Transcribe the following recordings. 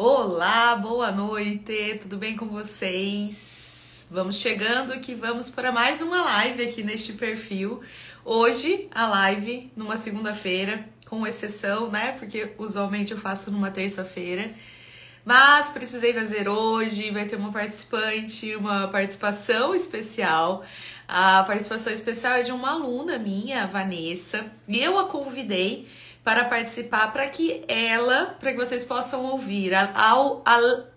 Olá, boa noite, tudo bem com vocês? Vamos chegando aqui, vamos para mais uma live aqui neste perfil. Hoje, a live numa segunda-feira, com exceção, né? Porque usualmente eu faço numa terça-feira. Mas precisei fazer hoje, vai ter uma participante, uma participação especial. A participação especial é de uma aluna minha, a Vanessa, e eu a convidei para participar para que vocês possam ouvir a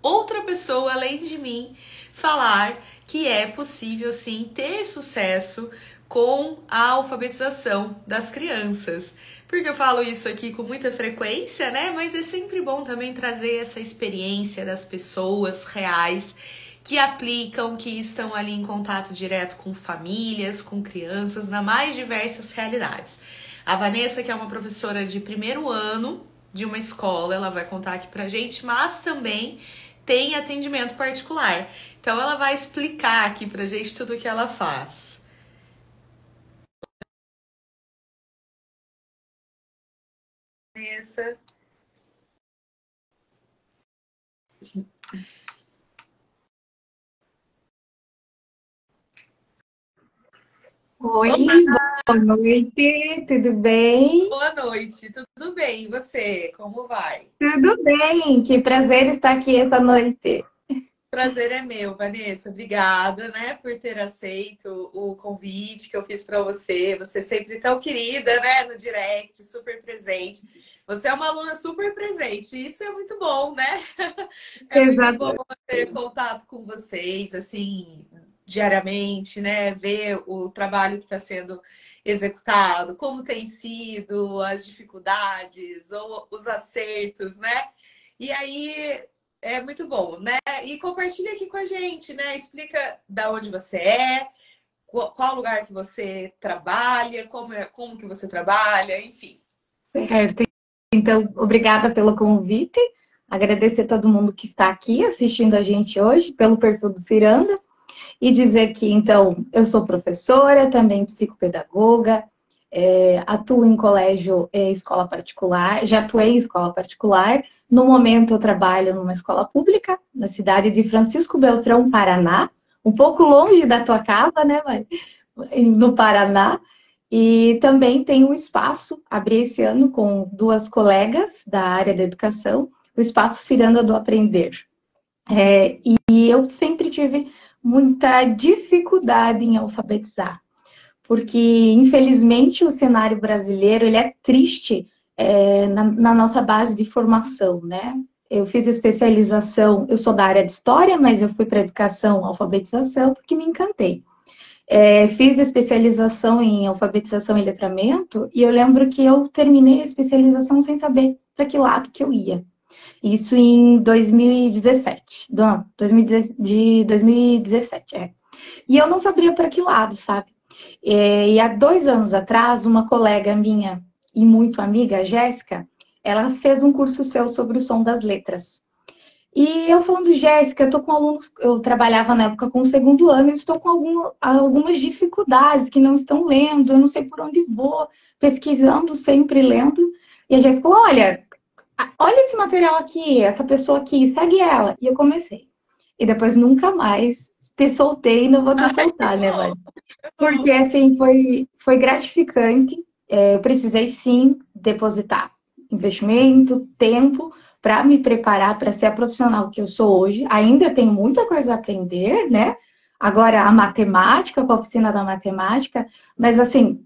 outra pessoa além de mim falar que é possível sim ter sucesso com a alfabetização das crianças. Porque eu falo isso aqui com muita frequência, né? Mas é sempre bom também trazer essa experiência das pessoas reais que aplicam, que estão ali em contato direto com famílias, com crianças, nas mais diversas realidades. A Vanessa, que é uma professora de primeiro ano de uma escola, ela vai contar aqui pra gente, mas também tem atendimento particular. Então ela vai explicar aqui pra gente tudo o que ela faz. Vanessa. Oi, boa noite, tudo bem? Boa noite, tudo bem? E você, como vai? Tudo bem, que prazer estar aqui essa noite. Prazer é meu, Vanessa. Obrigada, né, por ter aceito o convite que eu fiz para você. Você é sempre tão querida, né, no direct, super presente. Você é uma aluna super presente. Isso é muito bom, né? É muito bom Exato. ter contato com vocês, assim, diariamente, né? Ver o trabalho que está sendo executado, como tem sido, as dificuldades ou os acertos, né? E aí é muito bom, né? E compartilha aqui com a gente, né? Explica da onde você é, qual lugar que você trabalha, como que você trabalha, enfim. Certo. Então, obrigada pelo convite. Agradecer a todo mundo que está aqui assistindo a gente hoje pelo perfil do Ciranda e dizer que, então, eu sou professora, também psicopedagoga, atuo em colégio e escola particular, já atuei em escola particular. No momento, eu trabalho numa escola pública, na cidade de Francisco Beltrão, Paraná, um pouco longe da tua casa, né, mãe? No Paraná. E também tenho um espaço, abri esse ano com duas colegas da área da educação, o espaço Ciranda do Aprender. E eu sempre tive muita dificuldade em alfabetizar, porque infelizmente o cenário brasileiro ele é triste na nossa base de formação, né? Eu fiz especialização, eu sou da área de história, mas eu fui para educação, alfabetização, porque me encantei. Fiz especialização em alfabetização e letramento, e eu lembro que eu terminei a especialização sem saber para que lado que eu ia. Isso em 2017, do ano, 2017, é. E eu não sabia para que lado, sabe? E há 2 anos atrás, uma colega minha e muito amiga, a Jéssica, ela fez um curso seu sobre o som das letras. E eu falando, Jéssica, eu tô com alunos, eu trabalhava na época com o segundo ano, e estou com algumas dificuldades que não estão lendo, eu não sei por onde vou, pesquisando, sempre lendo. E a Jéssica, olha esse material aqui, essa pessoa aqui, segue ela. E eu comecei. E depois nunca mais te soltei e não vou te Ai, que soltar, né, bom, Vani? que Porque, bom. assim, foi gratificante. Eu precisei, sim, depositar investimento, tempo, para me preparar para ser a profissional que eu sou hoje. Ainda tenho muita coisa a aprender, né? Agora, a matemática, com a oficina da matemática, mas, assim,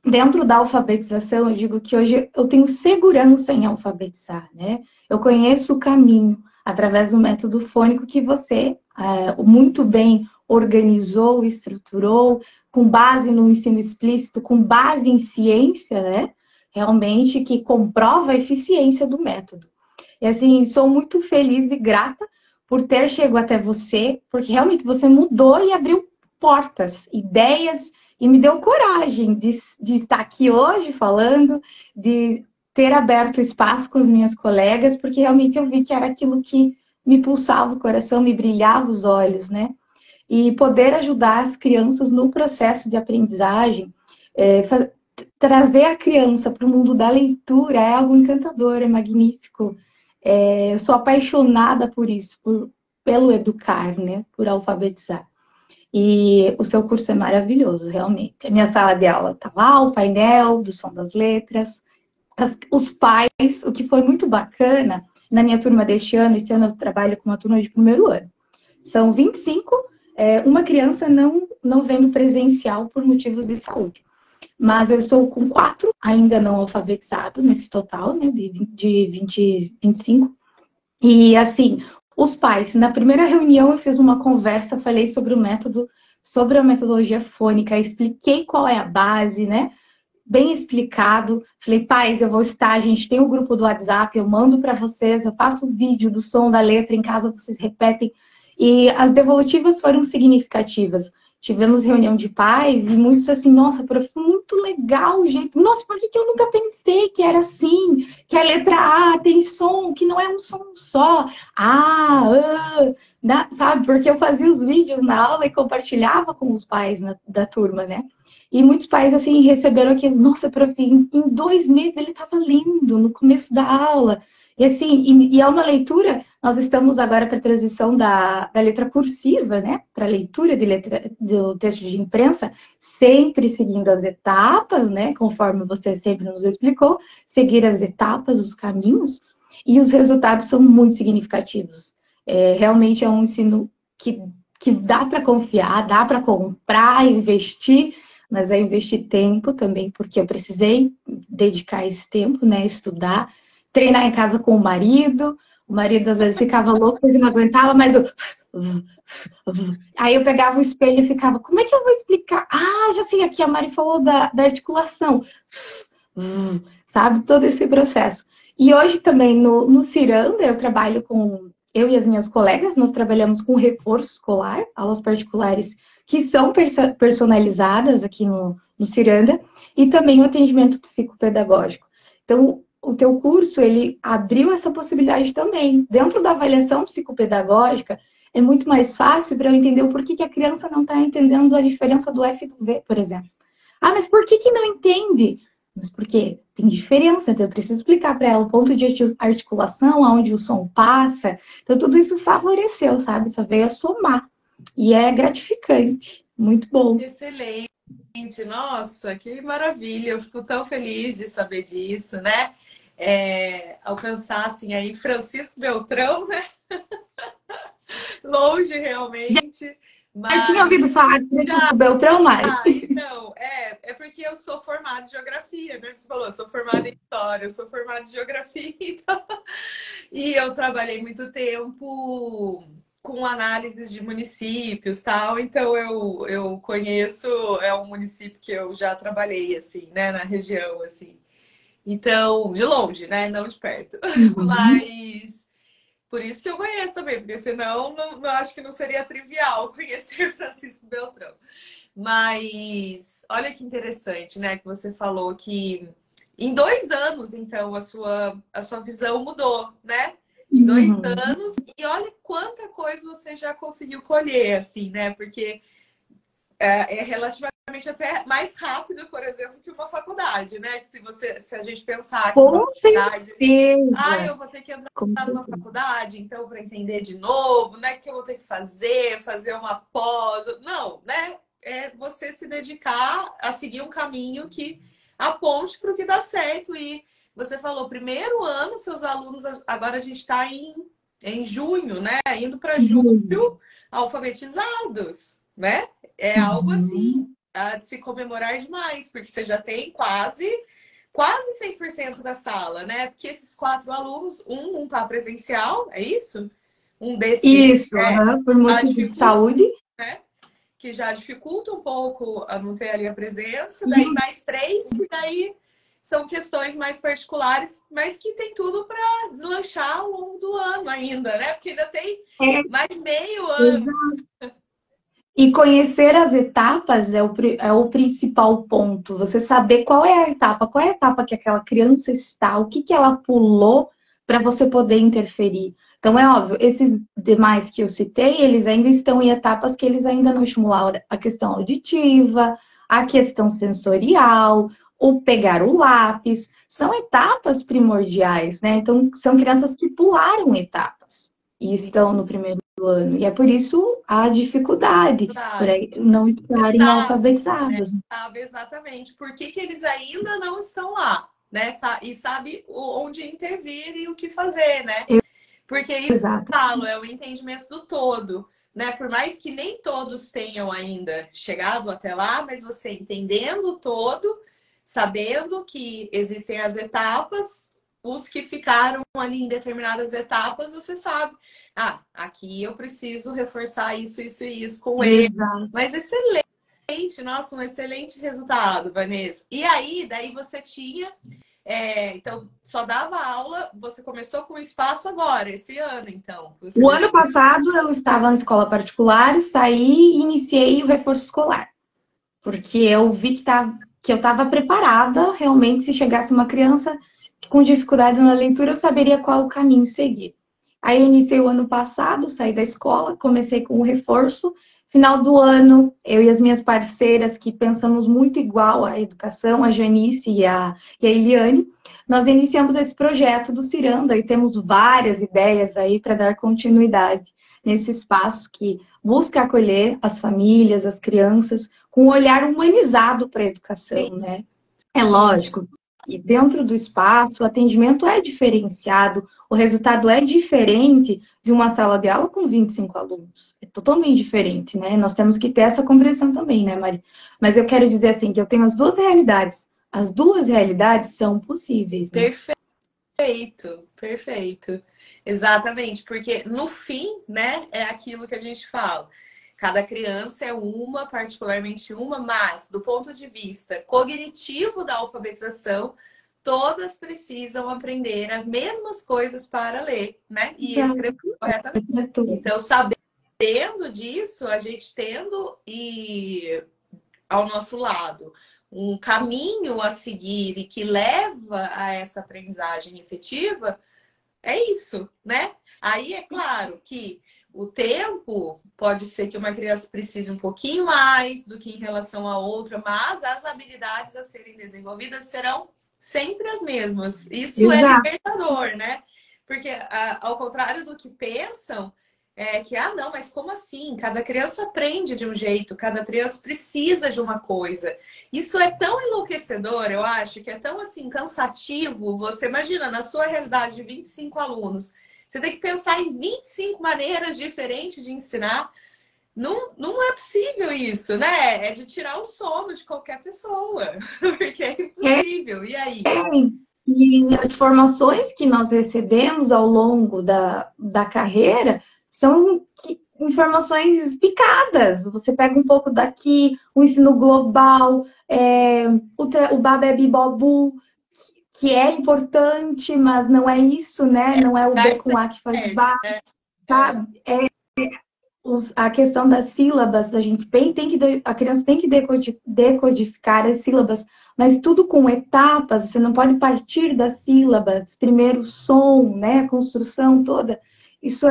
dentro da alfabetização, eu digo que hoje eu tenho segurança em alfabetizar, né? Eu conheço o caminho através do método fônico que você muito bem organizou, estruturou, com base no ensino explícito, com base em ciência, né? Realmente que comprova a eficiência do método. E assim, sou muito feliz e grata por ter chegado até você, porque realmente você mudou e abriu portas, ideias, e me deu coragem de estar aqui hoje falando, de ter aberto espaço com as minhas colegas, porque realmente eu vi que era aquilo que me pulsava o coração, me brilhava os olhos, né? E poder ajudar as crianças no processo de aprendizagem, é, trazer a criança para o mundo da leitura é algo encantador, é magnífico. Eu sou apaixonada por isso, pelo educar, né? Por alfabetizar. E o seu curso é maravilhoso, realmente. A minha sala de aula tá lá, o painel do som das letras, os pais, o que foi muito bacana na minha turma deste ano. Esse ano eu trabalho com uma turma de primeiro ano. São 25, uma criança não vendo presencial por motivos de saúde. Mas eu estou com 4 ainda não alfabetizados nesse total, né, de 20, 25. E assim, os pais, na primeira reunião eu fiz uma conversa, falei sobre o método, sobre a metodologia fônica, expliquei qual é a base, né? Bem explicado. Falei, pais, eu vou estar, a gente tem o grupo do WhatsApp, eu mando para vocês, eu faço o vídeo do som da letra, em casa vocês repetem. E as devolutivas foram significativas. Tivemos reunião de pais e muitos assim, nossa, prof, muito legal o jeito. Nossa, por que eu nunca pensei que era assim? Que a letra A tem som, que não é um som só. Sabe? Porque eu fazia os vídeos na aula e compartilhava com os pais da turma, né? E muitos pais, assim, receberam aquilo. Nossa, prof, em 2 meses ele estava lindo no começo da aula. E assim, e é uma leitura, nós estamos agora para a transição da letra cursiva, né? Para a leitura do texto de imprensa, sempre seguindo as etapas, né? Conforme você sempre nos explicou, seguir as etapas, os caminhos, e os resultados são muito significativos. Realmente é um ensino que dá para confiar, dá para comprar, investir, mas é investir tempo também, porque eu precisei dedicar esse tempo, né? Estudar, treinar em casa com o marido às vezes ficava louco, ele não aguentava, mas eu... Aí eu pegava o espelho e ficava, como é que eu vou explicar? Ah, já sei, aqui a Mari falou da articulação. Sabe, todo esse processo. E hoje também no Ciranda, eu trabalho com... Eu e as minhas colegas, nós trabalhamos com reforço escolar, aulas particulares que são personalizadas aqui no Ciranda, e também o atendimento psicopedagógico. Então, o teu curso, ele abriu essa possibilidade também. Dentro da avaliação psicopedagógica, é muito mais fácil para eu entender o porquê que a criança não está entendendo a diferença do F e do V, por exemplo. Ah, mas por que não entende? Mas porque tem diferença, então eu preciso explicar para ela o ponto de articulação, aonde o som passa. Então, tudo isso favoreceu, sabe? Só veio a somar. E é gratificante. Muito bom. Excelente. Nossa, que maravilha. Eu fico tão feliz de saber disso, né? Alcançassem aí Francisco Beltrão, né? Longe realmente. Mas... Eu tinha ouvido falar de Francisco Beltrão, mas... Não, é porque eu sou formada em geografia, né? Você falou, eu sou formada em história, eu sou formada em geografia, então... E eu trabalhei muito tempo com análises de municípios, tal, então eu conheço, é um município que eu já trabalhei, assim, né, na região, assim. Então, de longe, né, não de perto. Mas por isso que eu conheço também, porque senão não acho que não seria trivial conhecer Francisco Beltrão. Mas olha que interessante, né, que você falou que em 2 anos, então, a sua visão mudou, né? Em 2 anos, e olha quanta coisa você já conseguiu colher, assim, né? Porque é relativamente até mais rápido, por exemplo, que uma faculdade, né? Que se a gente pensar que uma faculdade... eu vou ter que entrar numa faculdade, então, para entender de novo, né? Que eu vou ter que fazer uma pós... Não, né? É você se dedicar a seguir um caminho que aponte para o que dá certo. E você falou, primeiro ano, seus alunos, agora a gente está em junho, né? Indo para julho, alfabetizados, né? É algo assim, a de se comemorar demais, porque você já tem quase 100% da sala, né? Porque esses 4 alunos, um não está presencial, é isso? Um desses... Isso, por motivo de saúde. Né? Que já dificulta um pouco a não ter ali a presença. Daí mais 3, que daí são questões mais particulares, mas que tem tudo para deslanchar ao longo do ano ainda, né? Porque ainda tem mais meio ano. Exato. E conhecer as etapas é o principal ponto. Você saber qual é a etapa que aquela criança está, o que ela pulou para você poder interferir. Então, é óbvio, esses demais que eu citei, eles ainda estão em etapas que eles ainda não estimularam a questão auditiva, a questão sensorial, o pegar o lápis, são etapas primordiais, né? Então, são crianças que pularam etapas e estão no primeiro ano. E é por isso a dificuldade, por Verdade. aí não estarem Sabe, alfabetizados. sabe exatamente por que eles ainda não estão lá, né? E sabe onde intervir e o que fazer, né? Porque isso que eu Exato. falo, é o entendimento do todo, né? Por mais que nem todos tenham ainda chegado até lá, mas você entendendo o todo, sabendo que existem as etapas, os que ficaram ali em determinadas etapas, você sabe, aqui eu preciso reforçar isso e isso com ele. Exato. Mas excelente, nossa, um excelente resultado, Vanessa. E aí, daí você tinha então, só dava aula, você começou com o espaço agora, esse ano, então. O ano passado eu estava na escola particular, saí e iniciei o reforço escolar. Porque eu vi que eu estava preparada, realmente, se chegasse uma criança com dificuldade na leitura, eu saberia qual o caminho seguir. Aí eu iniciei o ano passado, saí da escola, comecei com o reforço. Final do ano, eu e as minhas parceiras, que pensamos muito igual à educação, a Janice e a Eliane, nós iniciamos esse projeto do Ciranda e temos várias ideias aí para dar continuidade nesse espaço que busca acolher as famílias, as crianças, com um olhar humanizado para a educação, né? É lógico que dentro do espaço o atendimento é diferenciado, o resultado é diferente de uma sala de aula com 25 alunos. É totalmente diferente, né? Nós temos que ter essa compreensão também, né, Mari? Mas eu quero dizer assim, que eu tenho as duas realidades. As duas realidades são possíveis, né? Perfeito, perfeito. Exatamente, porque no fim, né, é aquilo que a gente fala. Cada criança é uma, particularmente uma, mas do ponto de vista cognitivo da alfabetização, todas precisam aprender as mesmas coisas para ler, né? E escrever corretamente. Então, sabendo disso, a gente tendo ao nosso lado um caminho a seguir e que leva a essa aprendizagem efetiva, é isso, né? Aí é claro que o tempo pode ser que uma criança precise um pouquinho mais do que em relação a outra, mas as habilidades a serem desenvolvidas serão sempre as mesmas. Isso é Exato. libertador, né? Porque, ao contrário do que pensam, não, mas como assim? Cada criança aprende de um jeito, cada criança precisa de uma coisa. Isso é tão enlouquecedor, eu acho, que é tão assim cansativo. Você imagina, na sua realidade de 25 alunos, você tem que pensar em 25 maneiras diferentes de ensinar. Não, não é possível isso, né? É de tirar o sono de qualquer pessoa, porque é impossível. E aí? E as formações que nós recebemos ao longo da carreira são informações picadas. Você pega um pouco daqui, o ensino global, o Babébi Bobu, que é importante, mas não é isso, né? Não é o B com A que faz Bá, sabe? A questão das sílabas, a criança tem que decodificar as sílabas, mas tudo com etapas, você não pode partir das sílabas, primeiro o som, né, a construção toda. Isso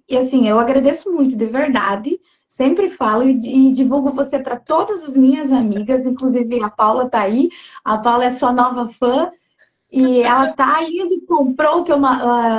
e assim, eu agradeço muito, de verdade, sempre falo e divulgo você para todas as minhas amigas, inclusive a Paula tá aí, a Paula é sua nova fã, e ela tá indo, comprou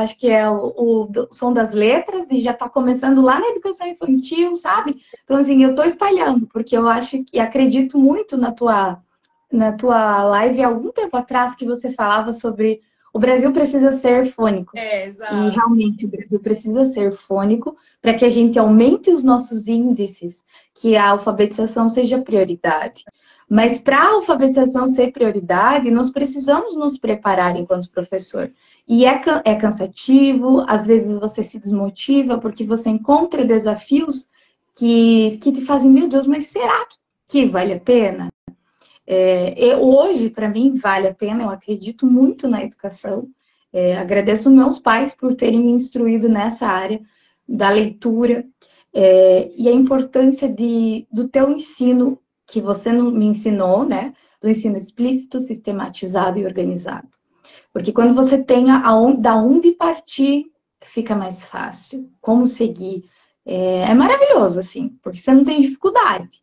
acho que é o Som das Letras, e já tá começando lá na educação infantil, sabe? Então, assim, eu tô espalhando, porque eu acho que acredito muito na tua live há algum tempo atrás que você falava sobre o Brasil precisa ser fônico. Exato. E realmente o Brasil precisa ser fônico para que a gente aumente os nossos índices, que a alfabetização seja prioridade. Mas para a alfabetização ser prioridade, nós precisamos nos preparar enquanto professor. E é cansativo, às vezes você se desmotiva porque você encontra desafios que te fazem, meu Deus, mas será que vale a pena? Hoje, para mim, vale a pena, eu acredito muito na educação. Agradeço meus pais por terem me instruído nessa área da leitura e a importância do teu ensino, que você me ensinou, né? Do ensino explícito, sistematizado e organizado. Porque quando você tem da onde partir, fica mais fácil. Como seguir. É maravilhoso, assim, porque você não tem dificuldade.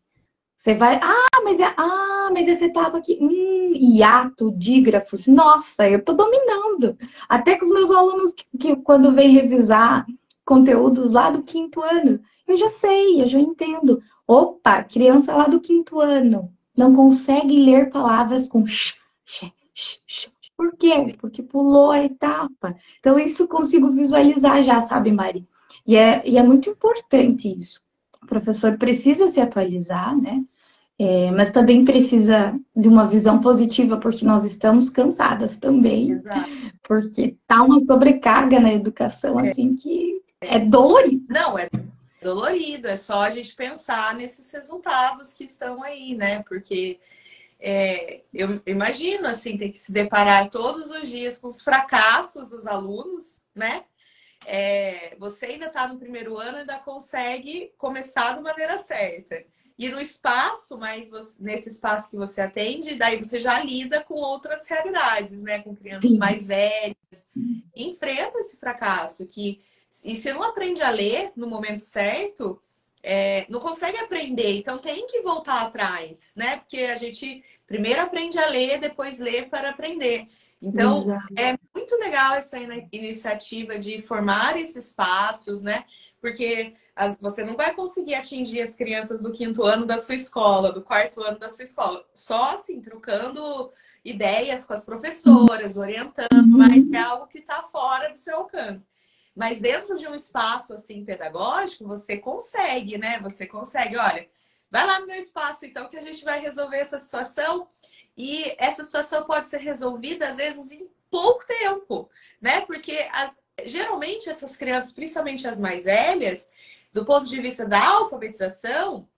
Você vai, mas essa etapa aqui, um hiato, dígrafos, nossa, eu tô dominando. Até com os meus alunos que quando vêm revisar conteúdos lá do quinto ano, eu já sei, eu já entendo. Opa, criança lá do quinto ano não consegue ler palavras com sh. Por quê? Porque pulou a etapa. Então, isso consigo visualizar já, sabe, Mari? E é muito importante isso. O professor precisa se atualizar, né? Mas também precisa de uma visão positiva, porque nós estamos cansadas também, Exato. porque tá uma sobrecarga na educação, assim, que é dolorido. Não, é dolorido, é só a gente pensar nesses resultados que estão aí, né? Porque eu imagino, assim, ter que se deparar todos os dias com os fracassos dos alunos, né? Você ainda está no primeiro ano e ainda consegue começar da maneira certa. E no espaço, nesse espaço que você atende, daí você já lida com outras realidades, né? Com crianças mais velhas. Enfrenta esse fracasso. E se não aprende a ler no momento certo, não consegue aprender. Então tem que voltar atrás, né? Porque a gente primeiro aprende a ler, depois lê para aprender. Então, Exato. é muito legal essa iniciativa de formar esses espaços, né? Porque você não vai conseguir atingir as crianças do quinto ano da sua escola, do quarto ano da sua escola, só assim, trocando ideias com as professoras, orientando, mas é algo que está fora do seu alcance. Mas dentro de um espaço assim pedagógico, você consegue, né? Você consegue, olha, vai lá no meu espaço, então, que a gente vai resolver essa situação. E essa situação pode ser resolvida, às vezes, em pouco tempo, né? Porque geralmente essas crianças, principalmente as mais velhas, do ponto de vista da alfabetização,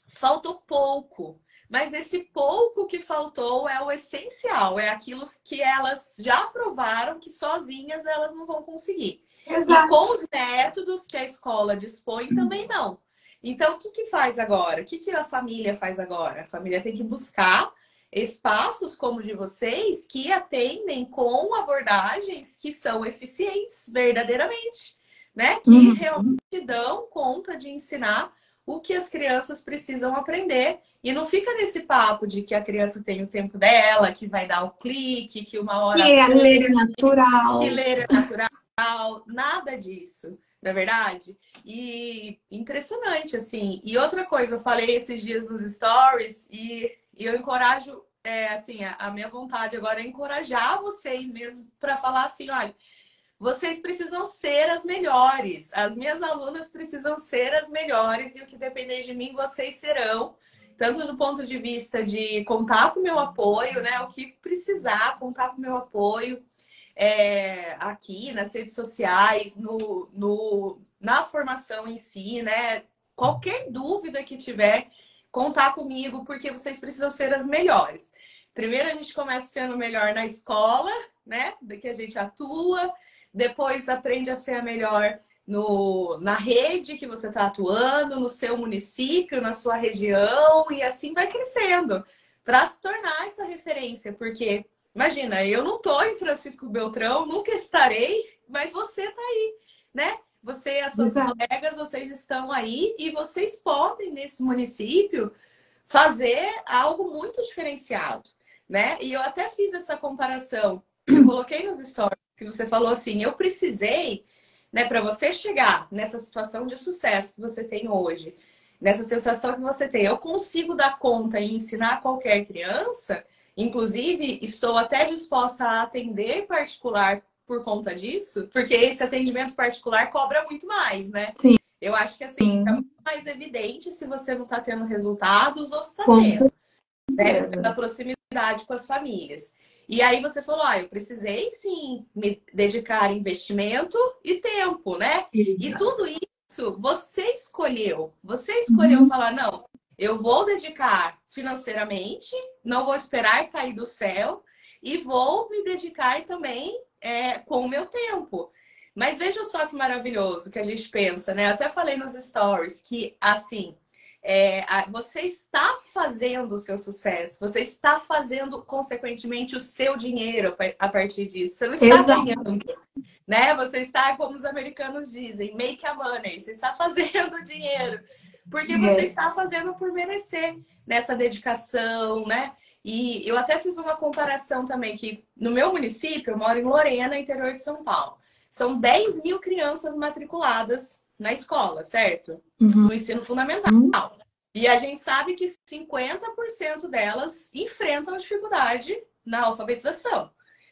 faltou pouco. Mas esse pouco que faltou é o essencial, é aquilo que elas já provaram que sozinhas elas não vão conseguir. Exato. E com os métodos que a escola dispõe também não. Então, o que faz agora? O que a família faz agora? A família tem que buscar espaços como o de vocês que atendem com abordagens que são eficientes verdadeiramente, né? Que realmente dão conta de ensinar o que as crianças precisam aprender. E não fica nesse papo de que a criança tem o tempo dela, que vai dar o clique, que uma hora Que a ler é natural. que ler é natural, nada disso, na verdade. E impressionante, assim. E outra coisa, eu falei esses dias nos stories e eu encorajo, assim, a minha vontade agora é encorajar vocês mesmo para falar assim, olha, vocês precisam ser as melhores. As minhas alunas precisam ser as melhores e o que depender de mim, vocês serão. Tanto do ponto de vista de contar com o meu apoio, né? O que precisar, contar com o meu apoio aqui nas redes sociais, na formação em si, né? Qualquer dúvida que tiver, contar comigo, porque vocês precisam ser as melhores. Primeiro a gente começa sendo melhor na escola, né? Que a gente atua. Depois aprende a ser a melhor na rede que você está atuando, no seu município, na sua região, e assim vai crescendo para se tornar essa referência. Porque, imagina, eu não estou em Francisco Beltrão, nunca estarei, mas você está aí, né? Você e as suas colegas, vocês estão aí e vocês podem, nesse município, fazer algo muito diferenciado, né? E eu até fiz essa comparação, eu coloquei nos stories, que você falou assim, eu precisei, né, para você chegar nessa situação de sucesso que você tem hoje, nessa sensação que você tem, eu consigo dar conta e ensinar qualquer criança, inclusive estou até disposta a atender particular por conta disso, porque esse atendimento particular cobra muito mais, né? Sim. Eu acho que assim, fica muito mais evidente se você não está tendo resultados ou se está tendo, né? Da proximidade com as famílias. E aí você falou, eu precisei sim me dedicar investimento e tempo, né? E tudo isso você escolheu. Você escolheu falar, não, eu vou dedicar financeiramente, não vou esperar cair do céu e vou me dedicar também com o meu tempo. Mas veja só que maravilhoso que a gente pensa, né? Eu até falei nos stories que, assim, você está fazendo o seu sucesso, você está fazendo, consequentemente, o seu dinheiro a partir disso. Você não está ganhando, né? Você está, como os americanos dizem, make a money. Você está fazendo dinheiro, porque você está fazendo por merecer nessa dedicação, né? E eu até fiz uma comparação também, que no meu município, eu moro em Lorena, interior de São Paulo. São 10 mil crianças matriculadas na escola, certo? Uhum. No ensino fundamental. E a gente sabe que 50% delas enfrentam dificuldade na alfabetização,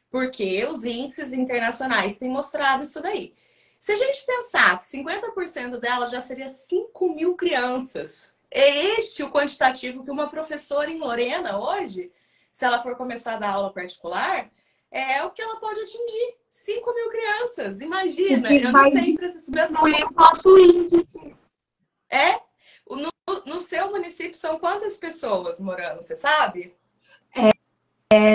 porque os índices internacionais têm mostrado isso daí. Se a gente pensar que 50% delas já seria 5 mil crianças, é este o quantitativo que uma professora em Lorena hoje, se ela for começar a dar aula particular, é o que ela pode atingir. 5 mil crianças, imagina. Eu não sei para se diminuir o nosso índice. É? No seu município são quantas pessoas morando, você sabe?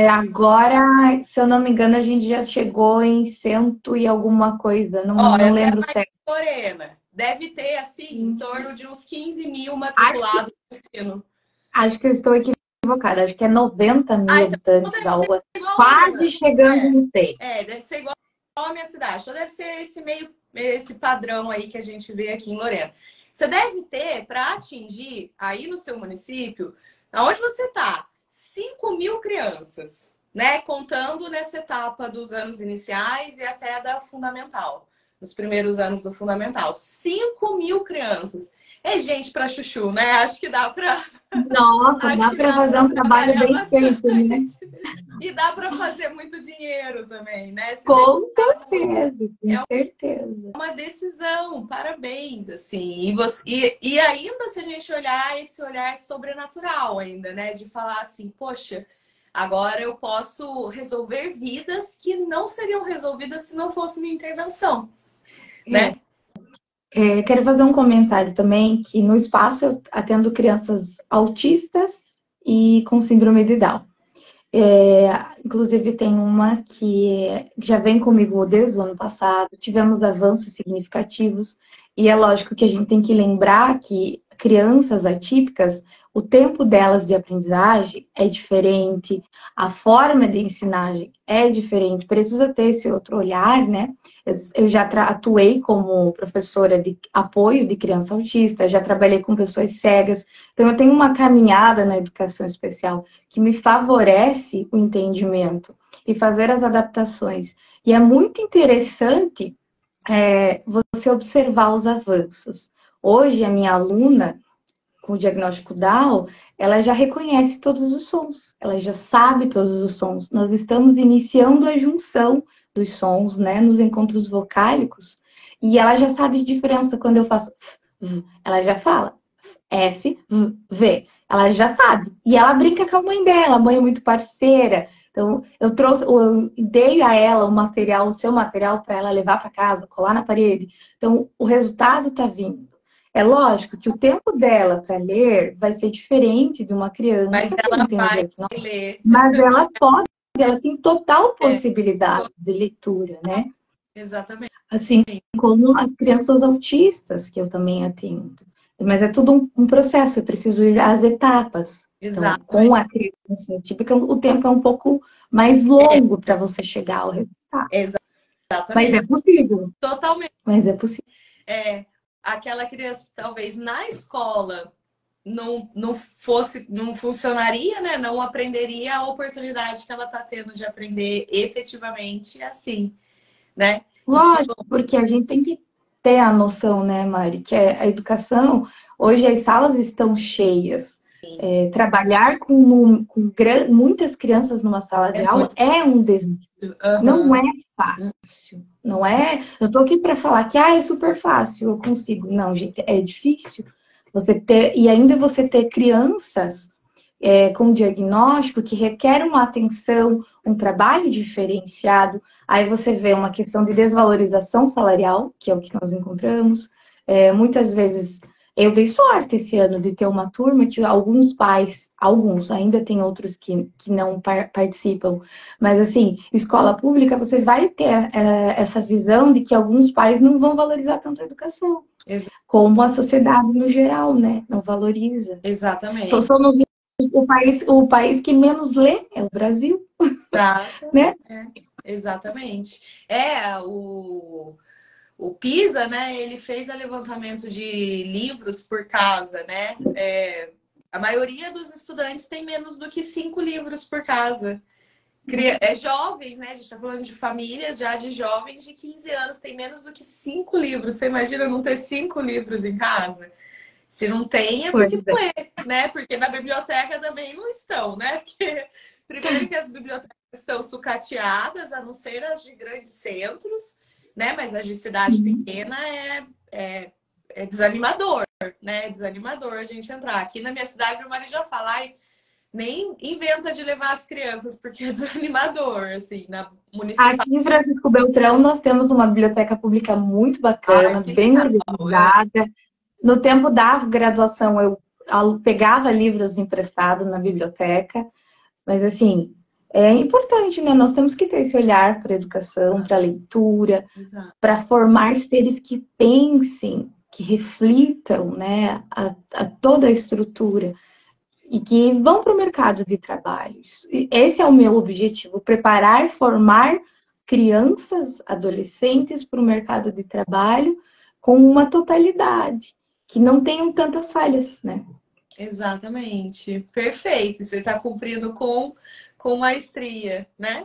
Agora, se eu não me engano, a gente já chegou em 100 e alguma coisa. Não, Olha, não até lembro mais certo. Lorena. Deve ter, assim, em torno de uns 15 mil matriculados no ensino. Acho que eu estou equivocada. Acho que é 90 mil Então habitantes, algo assim. igual Quase Lorena. chegando no 100. Deve ser igual a minha cidade. Então deve ser esse padrão aí que a gente vê aqui em Lorena. Você deve ter, para atingir aí no seu município, aonde você está, 5 mil crianças, né? Contando nessa etapa dos anos iniciais e até da fundamental. Nos primeiros anos do fundamental. 5 mil crianças. É gente para chuchu, né? Acho que dá para Nossa, dá para fazer um trabalho bem feito, né? E dá para fazer muito dinheiro também, né? Com certeza, com certeza. Uma decisão, parabéns, assim. E ainda se a gente olhar esse olhar sobrenatural ainda, né? De falar assim, poxa, agora eu posso resolver vidas que não seriam resolvidas se não fosse minha intervenção, né? Quero fazer um comentário também que no espaço eu atendo crianças autistas e com síndrome de Down. Inclusive tem uma que já vem comigo desde o ano passado, tivemos avanços significativos e é lógico que a gente tem que lembrar que crianças atípicas, o tempo delas de aprendizagem é diferente, a forma de ensinagem é diferente, precisa ter esse outro olhar, né? Eu já atuei como professora de apoio de criança autista, já trabalhei com pessoas cegas, então eu tenho uma caminhada na educação especial que me favorece o entendimento e fazer as adaptações. E é muito interessante você observar os avanços. Hoje, a minha aluna, com o diagnóstico Down, ela já reconhece todos os sons, ela já sabe todos os sons. Nós estamos iniciando a junção dos sons, né, nos encontros vocálicos, e ela já sabe a diferença quando eu faço ela já fala F, V. Ela já sabe. E ela brinca com a mãe dela, a mãe é muito parceira. Então, eu dei a ela o seu material para ela levar para casa, colar na parede. Então, o resultado está vindo. É lógico que o tempo dela para ler vai ser diferente de uma criança Mas que ela não tem vai diagnóstico. ler. Mas ela pode, ela tem total possibilidade de leitura, né? Exatamente. Assim como as crianças autistas, que eu também atendo. Mas é tudo um processo, eu preciso ir às etapas. Então, com a criança típica, o tempo é um pouco mais longo para você chegar ao resultado. Exatamente. Mas é possível. Totalmente. Mas é possível. Aquela criança, talvez na escola, não funcionaria, né? Não aprenderia a oportunidade que ela está tendo de aprender efetivamente assim, né? Lógico, porque a gente tem que ter a noção, né, Mari, que a educação, hoje as salas estão cheias. Trabalhar com muitas crianças numa sala de aula é um desafio. Não é fácil. Não é. Eu tô aqui para falar que é super fácil, eu consigo. Não, gente, é difícil. E ainda você ter crianças com diagnóstico que requer uma atenção, um trabalho diferenciado. Aí você vê uma questão de desvalorização salarial, que é o que nós encontramos. Muitas vezes eu dei sorte esse ano de ter uma turma que alguns pais, ainda tem outros que não participam, mas assim, escola pública, você vai ter essa visão de que alguns pais não vão valorizar tanto a educação, como a sociedade no geral, né? Não valoriza. Exatamente. Então, somos o país que menos lê é o Brasil. Exato. Né? Exatamente. O PISA, né? Ele fez o levantamento de livros por casa, né? A maioria dos estudantes tem menos do que 5 livros por casa. Jovens, né? A gente está falando de famílias já de jovens de 15 anos, tem menos do que 5 livros. Você imagina não ter 5 livros em casa? Se não tem, é porque não é, né? Porque na biblioteca também não estão, né? Porque, primeiro que as bibliotecas estão sucateadas, a não ser as de grandes centros, né? Mas as de cidade pequena é desanimador, né? É desanimador a gente entrar. Aqui na minha cidade, meu marido já fala, ai, nem inventa de levar as crianças, porque é desanimador, assim, na municipal. Aqui em Francisco Beltrão, nós temos uma biblioteca pública muito bacana, bem organizada. No tempo da graduação, eu pegava livros emprestados na biblioteca, mas, assim, é importante, né? Nós temos que ter esse olhar para a educação, para a leitura, para formar seres que pensem, que reflitam, né, a toda a estrutura e que vão para o mercado de trabalho. Esse é o meu objetivo, preparar, formar crianças, adolescentes para o mercado de trabalho com uma totalidade, que não tenham tantas falhas, né? Exatamente. Perfeito. Você está cumprindo com maestria, né?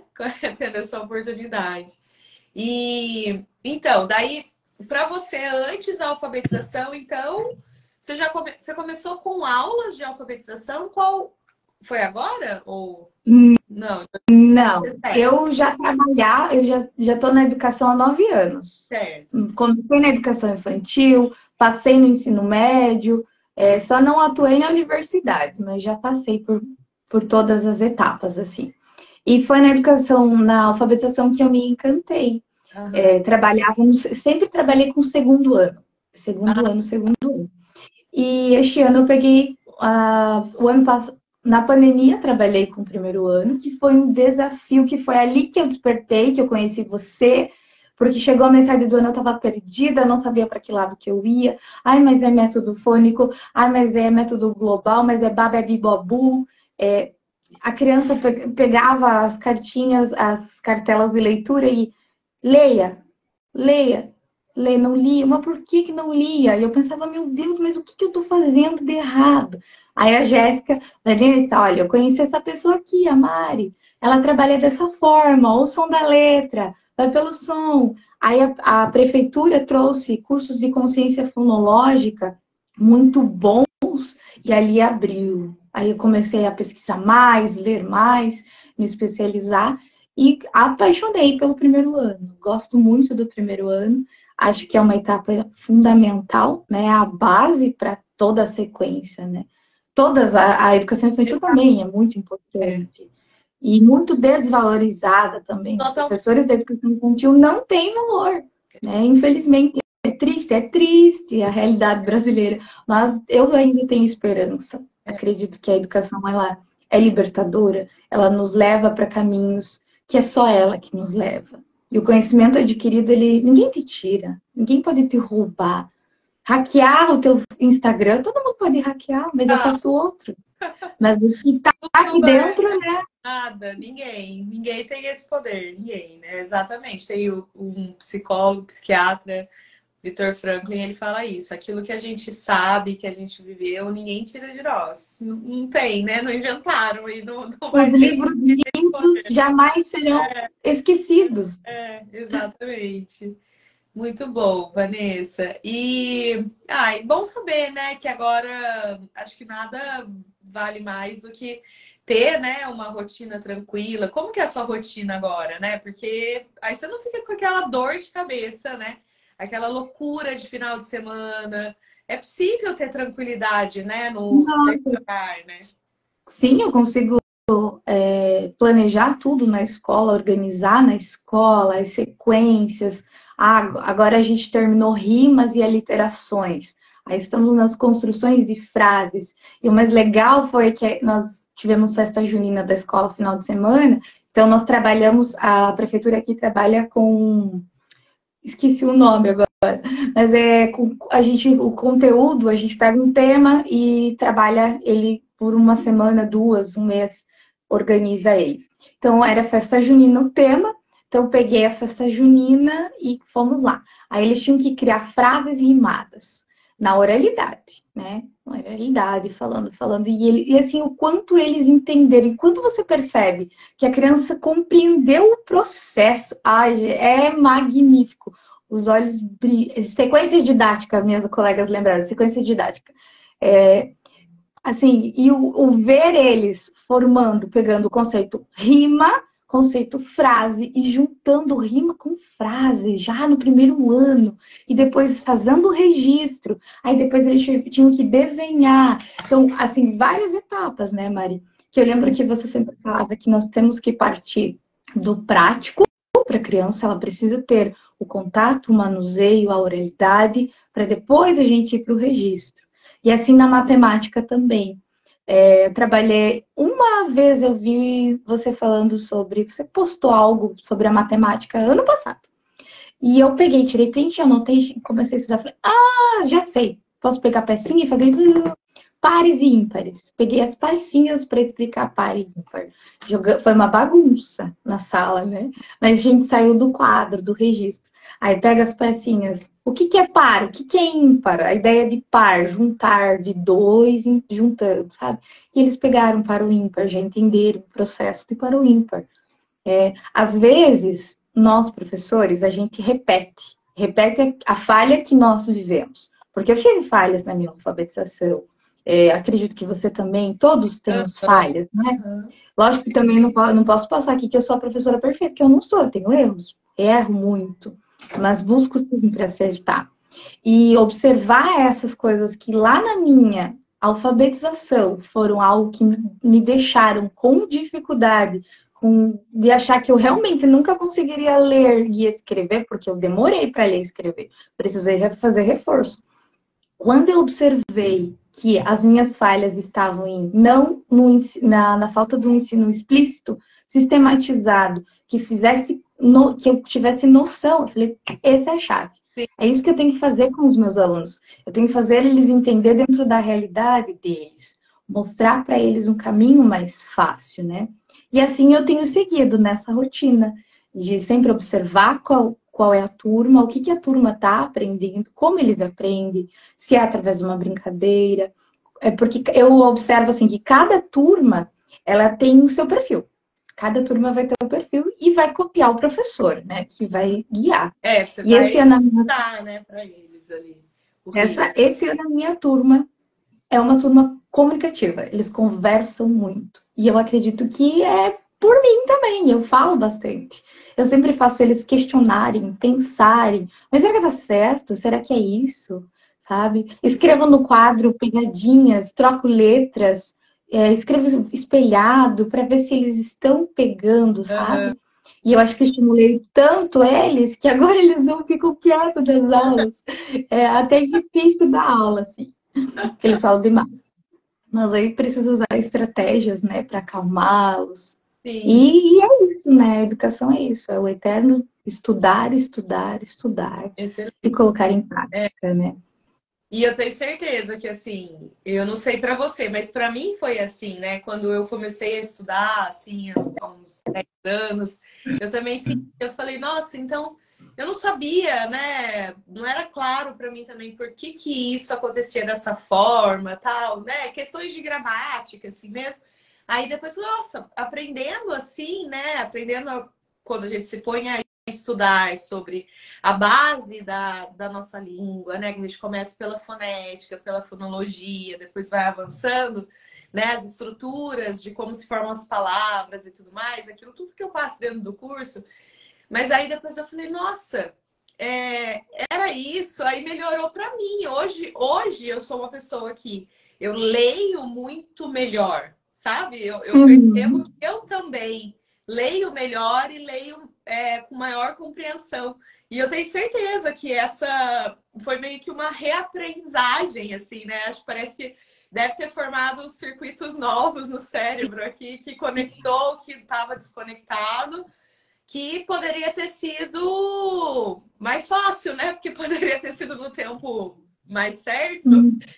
Tendo essa oportunidade. E então, daí, para você, antes da alfabetização, então, você começou com aulas de alfabetização? Qual foi agora? Ou não? Não, eu já trabalhar, eu já estou na educação há 9 anos. Certo. Comecei na educação infantil, passei no ensino médio, só não atuei na universidade, mas já passei por todas as etapas, assim. E foi na educação, na alfabetização que eu me encantei. Sempre trabalhei com segundo ano. Segundo ano. E este ano eu peguei, o ano passado, na pandemia, trabalhei com o primeiro ano, que foi um desafio, que foi ali que eu despertei, que eu conheci você, porque chegou a metade do ano, eu estava perdida, não sabia para que lado que eu ia. Ai, mas é método fônico, ai, mas é método global, mas é bababibobu. A criança pegava as cartinhas, as cartelas de leitura e leia, não lia, mas por que não lia? E eu pensava, meu Deus, mas o que eu tô fazendo de errado? Aí a Jéssica, Vanessa, olha, eu conheci essa pessoa aqui, a Mari, ela trabalha dessa forma, o som da letra, vai pelo som. Aí a prefeitura trouxe cursos de consciência fonológica muito bons e ali abriu. Aí eu comecei a pesquisar mais, ler mais, me especializar e apaixonei pelo primeiro ano. Gosto muito do primeiro ano. Acho que é uma etapa fundamental, né? A base para toda a sequência, né? A educação infantil também é muito importante. E muito desvalorizada também. Os professores da educação infantil não têm valor, né? Infelizmente, é triste a realidade brasileira. Mas eu ainda tenho esperança. Acredito que a educação, ela é libertadora. Ela nos leva para caminhos que é só ela que nos leva. E o conhecimento adquirido, ninguém te tira, ninguém pode te roubar. Hackear o teu Instagram, todo mundo pode hackear, mas eu faço outro. Mas o que tá aqui dentro, né? Nada, ninguém tem esse poder, ninguém, né? Exatamente. Tem um psicólogo, psiquiatra, Viktor Frankl, ele fala isso. Aquilo que a gente sabe, que a gente viveu, ninguém tira de nós. Não tem, né? Não inventaram e não vai Os livros lindos jamais serão esquecidos. Exatamente. Muito bom, Vanessa. E bom saber, né, que agora acho que nada vale mais do que ter, né, uma rotina tranquila. Como que é a sua rotina agora, né? Porque aí você não fica com aquela dor de cabeça, né? Aquela loucura de final de semana. É possível ter tranquilidade, né, no lugar, né? Sim, eu consigo planejar tudo na escola, organizar na escola, as sequências. Agora a gente terminou rimas e aliterações. Aí estamos nas construções de frases. E o mais legal foi que nós tivemos festa junina da escola final de semana. Então nós trabalhamos, a prefeitura aqui trabalha com... Esqueci o nome agora. Mas o conteúdo, a gente pega um tema e trabalha ele por uma semana, 2, um mês, organiza ele. Então, era festa junina o tema, então eu peguei a festa junina e fomos lá. Aí eles tinham que criar frases rimadas. na oralidade, né? Na oralidade, falando. E assim, o quanto eles entenderam. E quando você percebe que a criança compreendeu o processo, ai, é magnífico. Os olhos brilham. Sequência didática, minhas colegas lembraram, sequência didática. Assim, e o ver eles formando, pegando o conceito rima, conceito frase e juntando rima com frase já no primeiro ano e depois fazendo o registro, aí depois eles tinham que desenhar. Então, assim, várias etapas, né, Mari? Que eu lembro que você sempre falava que nós temos que partir do prático para a criança, ela precisa ter o contato, o manuseio, a oralidade, para depois a gente ir para o registro. E assim na matemática também. Eu trabalhei, uma vez eu vi você falando sobre, você postou algo sobre a matemática ano passado. E eu peguei, tirei print, anotei, comecei a estudar, falei, já sei, posso pegar a pecinha e fazer pares e ímpares. Peguei as pecinhas para explicar par e ímpar. Foi uma bagunça na sala, né? Mas a gente saiu do quadro, do registro. Aí pega as pecinhas. O que é par? O que é ímpar? A ideia de par, juntar, de dois juntando, sabe? E eles pegaram para o ímpar, já entenderam o processo de para o ímpar. Às vezes, nós, professores, a gente repete a falha que nós vivemos. Porque eu tive falhas na minha alfabetização. Acredito que você também, todos temos falhas, né? Lógico que também não posso passar aqui que eu sou a professora perfeita, que eu não sou, eu tenho erros, erro muito, mas busco sempre acertar. E observar essas coisas que lá na minha alfabetização foram algo que me deixaram com dificuldade, de achar que eu realmente nunca conseguiria ler e escrever, porque eu demorei para ler e escrever, precisei fazer reforço. Quando eu observei que as minhas falhas estavam na falta do ensino explícito, sistematizado, que eu tivesse noção, eu falei, essa é a chave. Sim. É isso que eu tenho que fazer com os meus alunos. Eu tenho que fazer eles entender dentro da realidade deles, mostrar para eles um caminho mais fácil, né? E assim eu tenho seguido nessa rotina de sempre observar qual é a turma, o que a turma está aprendendo, como eles aprendem, se é através de uma brincadeira. Porque eu observo assim que cada turma ela tem o seu perfil. Cada turma vai ter o perfil e vai copiar o professor, né? Que vai guiar. Você e vai esse ano dar, né, para eles ali. Esse ano a minha turma é uma turma comunicativa. Eles conversam muito. E eu acredito que é por mim também. Eu falo bastante. Eu sempre faço eles questionarem, pensarem. Mas será que dá certo? Será que é isso? Sabe? Escrevo no quadro pegadinhas, troco letras, escrevo espelhado para ver se eles estão pegando, sabe? E eu acho que estimulei tanto eles que agora eles não ficam quietos das aulas. É até difícil dar aula, assim. Porque eles falam demais. Mas aí precisa usar estratégias, né, para acalmá-los. E é isso, né? A educação é isso, é o eterno estudar, estudar, estudar. Excelente. E colocar em prática, né? E eu tenho certeza que, assim, eu não sei para você, mas para mim foi assim, né? Quando eu comecei a estudar, assim, há uns 10 anos, eu também eu falei, nossa, então eu não sabia, né? Não era claro para mim também por que isso acontecia dessa forma, tal, né? Questões de gramática, assim mesmo. Aí depois, nossa, aprendendo assim, né? Quando a gente se põe a estudar sobre a base da nossa língua, né? Que a gente começa pela fonética, pela fonologia, depois vai avançando, né? As estruturas de como se formam as palavras e tudo mais, aquilo tudo que eu passo dentro do curso. Mas aí depois eu falei, nossa, era isso, aí melhorou para mim. Hoje eu sou uma pessoa que eu leio muito melhor, sabe? Eu percebo que eu também leio melhor e leio com maior compreensão. E eu tenho certeza que essa foi meio que uma reaprendizagem, assim, né? Acho que parece que deve ter formado circuitos novos no cérebro aqui, que conectou o que estava desconectado, que poderia ter sido mais fácil, né? Porque poderia ter sido no tempo mais certo.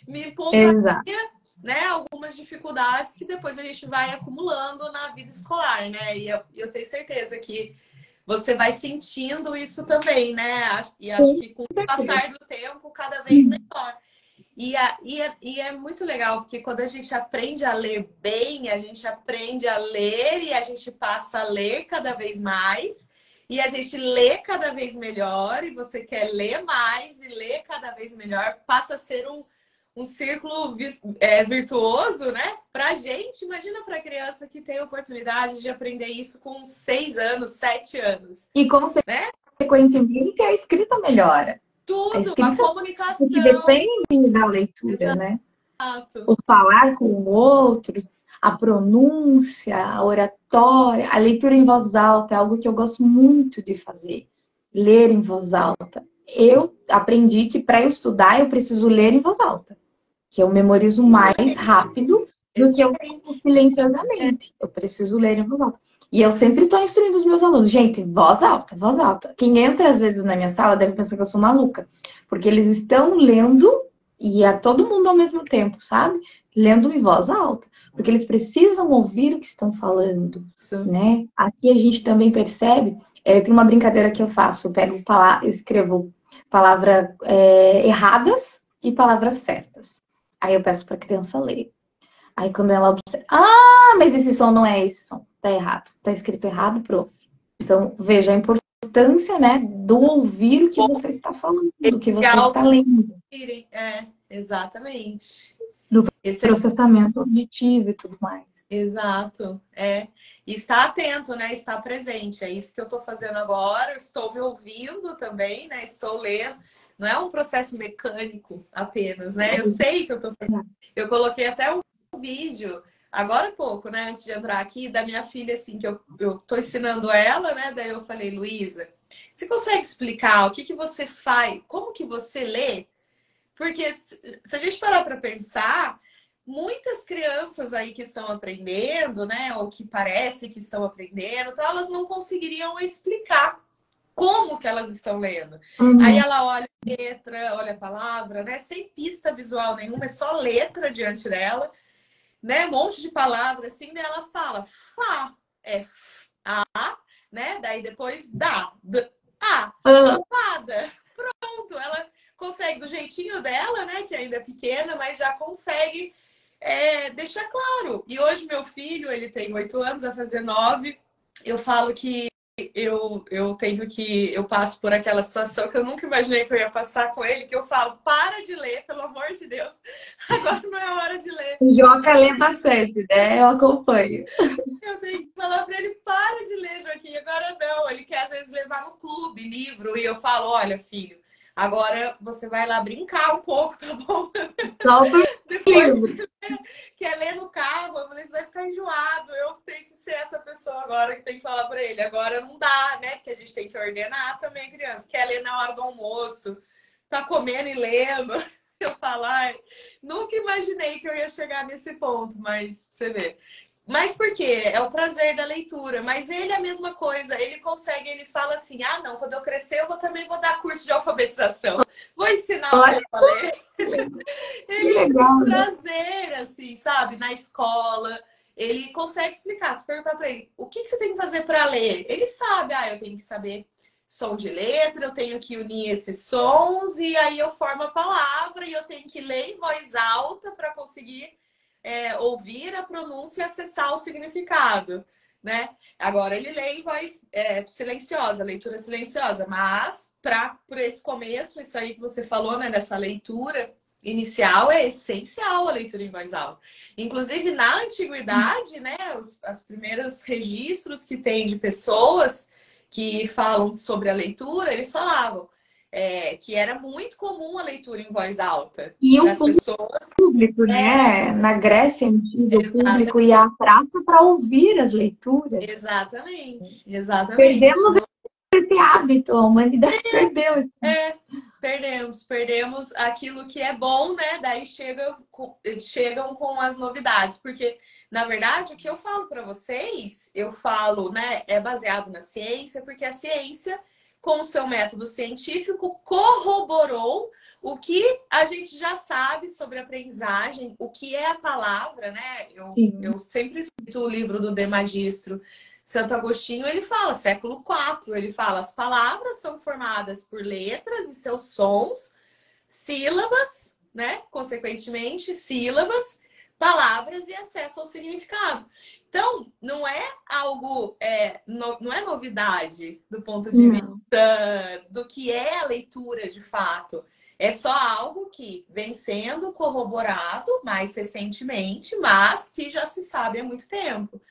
Me pouparia, né, algumas dificuldades que depois a gente vai acumulando na vida escolar, né? E eu tenho certeza que você vai sentindo isso também, né? E acho que com o passar do tempo, cada vez melhor. E é muito legal, porque quando a gente aprende a ler bem, a gente aprende a ler e a gente passa a ler cada vez mais. E a gente lê cada vez melhor, e você quer ler mais e ler cada vez melhor. Passa a ser um círculo virtuoso, né? Pra gente, imagina pra criança que tem a oportunidade de aprender isso com 6 anos, 7 anos. E, Né? consequentemente, a escrita melhora. A Tudo, a escrita, porque comunicação. depende da leitura, né? Exato. O falar com o outro, a pronúncia, a oratória, a leitura em voz alta é algo que eu gosto muito de fazer. Ler em voz alta. Eu aprendi que para eu estudar eu preciso ler em voz alta, que eu memorizo mais rápido do que eu silenciosamente. Eu preciso ler em voz alta. E eu sempre estou instruindo os meus alunos. Gente, voz alta, voz alta. Quem entra às vezes na minha sala deve pensar que eu sou maluca, porque eles estão lendo e a todo mundo ao mesmo tempo, sabe? Lendo em voz alta, porque eles precisam ouvir o que estão falando, né? Aqui a gente também percebe, tem uma brincadeira que eu faço, eu pego escrevo palavras erradas e palavras certas. Aí eu peço para a criança ler. Aí quando ela observa, mas esse som não é esse som, tá errado, tá escrito errado, prof. Então, veja a importância, né, do ouvir o que você está falando, do que você está lendo. Exatamente. Do processamento auditivo e tudo mais. Exato, E estar atento, né? Estar presente. É isso que eu estou fazendo agora. Eu estou me ouvindo também, né? Estou lendo. Não é um processo mecânico apenas, né? Eu sei que eu estou fazendo. Eu coloquei até um vídeo, agora há pouco, né? Antes de entrar aqui, da minha filha, assim, que eu tô ensinando ela, né? Daí eu falei, Luísa, você consegue explicar o que você faz? Como que você lê? Porque se a gente parar para pensar, muitas crianças aí que estão aprendendo, né, ou que parece que estão aprendendo, então elas não conseguiriam explicar como que elas estão lendo. Aí ela olha a letra, olha a palavra, né, sem pista visual nenhuma, é só letra diante dela, né, um monte de palavras assim, daí ela fala fá, a, né, daí depois dá, fada, pronto, ela consegue do jeitinho dela, né, que ainda é pequena, mas já consegue deixar claro. E hoje meu filho, ele tem 8 anos, vai fazer 9. Eu falo que eu passo por aquela situação que eu nunca imaginei que eu ia passar com ele, que eu falo, para de ler, pelo amor de Deus. Agora não é hora de ler. Joca lê bastante, né? Eu acompanho. Eu tenho que falar para ele, para de ler, Joaquim. Agora não. Ele quer, às vezes, levar no clube livro. E eu falo, olha, filho, agora você vai lá brincar um pouco, tá bom? Solta o Depois livro. quer ler no carro, eu falei, você vai ficar enjoado. Eu tenho que ser essa pessoa agora que tem que falar para ele. Agora não dá, né? Porque a gente tem que ordenar também a criança. Quer ler na hora do almoço, tá comendo e lendo. Eu falo, nunca imaginei que eu ia chegar nesse ponto, mas você vê. Mas por quê? É o prazer da leitura. Mas ele é a mesma coisa. Ele consegue, ele fala assim, não, quando eu crescer eu também vou dar curso de alfabetização. Vou ensinar o povo a ler. Ele tem prazer, assim, sabe? Na escola. Ele consegue explicar. Se perguntar pra ele, o que você tem que fazer para ler? Ele sabe, eu tenho que saber som de letra, eu tenho que unir esses sons e aí eu formo a palavra e eu tenho que ler em voz alta para conseguir ouvir a pronúncia e acessar o significado, né? Agora ele lê em voz silenciosa, leitura silenciosa, mas por esse começo, isso aí que você falou, né, dessa leitura inicial, é essencial a leitura em voz alta. Inclusive na antiguidade, né, os primeiros registros que tem de pessoas que falam sobre a leitura, eles falavam que era muito comum a leitura em voz alta. E o pessoas público, né? Na Grécia Antiga, o público ia à praça para ouvir as leituras. Exatamente, exatamente. Perdemos esse hábito, a humanidade perdeu. Perdemos aquilo que é bom, né? Daí chegam com as novidades, porque na verdade o que eu falo para vocês, eu falo, né? É baseado na ciência, porque a ciência, com o seu método científico, corroborou o que a gente já sabe sobre aprendizagem, o que é a palavra, né? Eu sempre cito o livro do De Magistro, Santo Agostinho, ele fala, século IV, ele fala, as palavras são formadas por letras e seus sons, sílabas, né? Consequentemente, sílabas, palavras e acesso ao significado. Então, não é algo, não é novidade do ponto de Não. vista do que é a leitura de fato. É só algo que vem sendo corroborado mais recentemente, mas que já se sabe há muito tempo.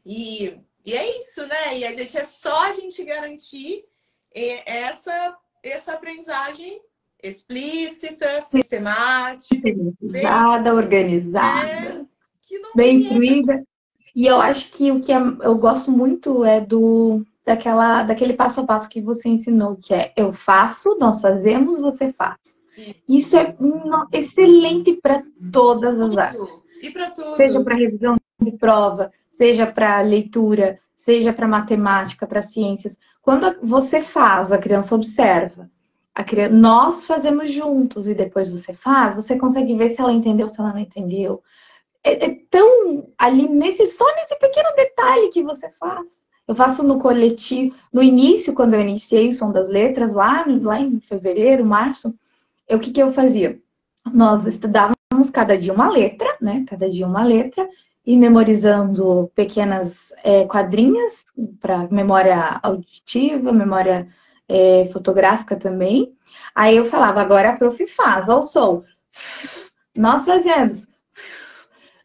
E é isso, né? E é só a gente garantir essa aprendizagem explícita, sistemática, bem, Sistematizada, organizada, que não bem tem erro. instruída. E eu acho que eu gosto muito é daquele passo a passo que você ensinou, que é eu faço, nós fazemos, você faz. Isso é excelente para todas as áreas. E para Seja tudo. para revisão de prova, seja para leitura, seja para matemática, para ciências. Quando você faz, a criança observa. Nós fazemos juntos e depois você faz, você consegue ver se ela entendeu, se ela não entendeu. É tão ali só nesse pequeno detalhe que você faz. Eu faço no coletivo, no início, quando eu iniciei o Som das Letras, lá em fevereiro, março, o que eu fazia? Nós estudávamos cada dia uma letra, né? Cada dia uma letra, e memorizando pequenas quadrinhas para memória auditiva, memória fotográfica também. Aí eu falava, agora a prof faz, ao som. Nós fazemos.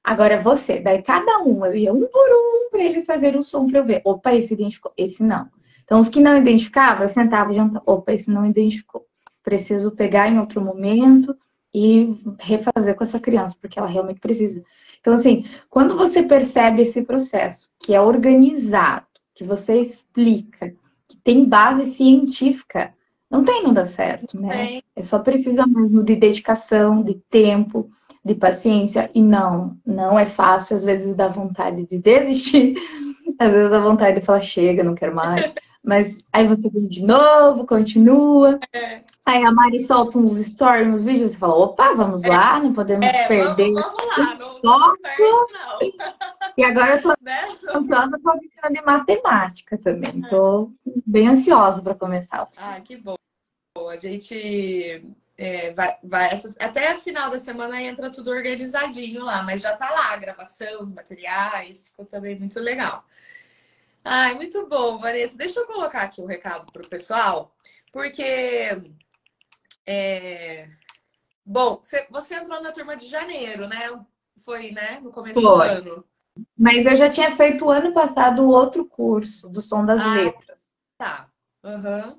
Agora você. Daí cada um, eu ia um por um para eles fazerem o som para eu ver. Opa, esse identificou, esse não. Então, os que não identificavam, eu sentava e jantava. Opa, esse não identificou. Preciso pegar em outro momento e refazer com essa criança, porque ela realmente precisa. Então, assim, quando você percebe esse processo, que é organizado, que você explica, que tem base científica, não dá certo, né? É só precisa mesmo de dedicação, de tempo, de paciência, e não é fácil, às vezes dá vontade de desistir, às vezes dá vontade de falar, chega, não quero mais. Mas aí você vem de novo, continua. Aí a Mari solta uns stories, uns vídeos, você fala, opa, vamos lá, não podemos perder. Vamos lá, não perde, não. E agora eu tô ansiosa com a oficina de matemática também. Tô bem ansiosa para começar a oficina. Ah, que bom. A gente até a final da semana entra tudo organizadinho lá, mas já tá lá a gravação, os materiais, ficou também muito legal. Ai, muito bom, Vanessa. Deixa eu colocar aqui um recado pro pessoal, porque bom, você entrou na turma de janeiro, né? Foi, né? No começo do ano. Mas eu já tinha feito o ano passado o outro curso do Som das Letras. Tá. Uhum.